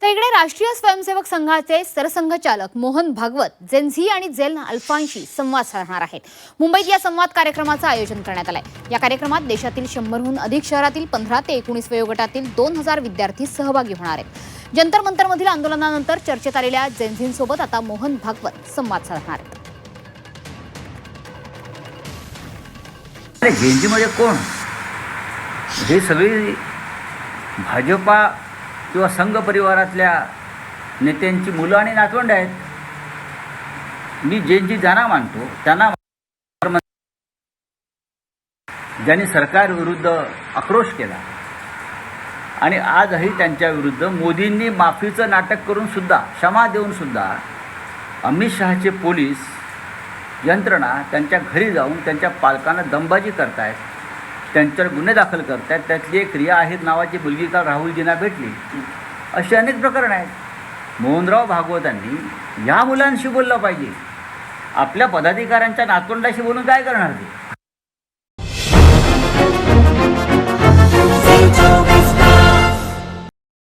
तर इकडे राष्ट्रीय स्वयंसेवक संघाचे सरसंघचालक मोहन भागवत जेनझी आणि जेन अल्फांशी संवाद साधणार आहेत। मुंबईत या संवाद कार्यक्रमाचं आयोजन करण्यात आलंय। या कार्यक्रमात देशातील 100हून अधिक शहरातील 15 ते 19 वयोगटातील 2000 विद्यार्थी सहभागी होणार आहेत। जंतर मंतरमधील आंदोलनानंतर चर्चेत आलेल्या जेनझींसोबत आता मोहन भागवत संवाद साधणार आहेत। जेनझीमध्ये कोण? हे सगळी भाजपा किंवा संघ परिवारातल्या नेत्यांची मुलं आणि नातवंड आहेत। मी जेनझी ज्यांना मानतो त्यांना, ज्यांनी सरकार विरुद्ध आक्रोश केला आणि आजही त्यांच्या विरुद्ध मोदींनी माफीचं नाटक करून सुद्धा, क्षमा देऊन सुद्धा अमित शहाचे पोलीस यंत्रणा त्यांच्या घरी जाऊन त्यांच्या पालकांना दमबाजी करतायत, त्यांच्यावर गुन्हे दाखल करतायत। त्यातली एक रिया आहेत नावाची मुलगी काल राहुलजींना भेटली। अशी अनेक प्रकरणं आहेत। मोहनराव भागवतांनी या मुलांशी बोललं पाहिजे। आपल्या पदाधिकाऱ्यांच्या नातवंडाशी बोलून काय करणार ते?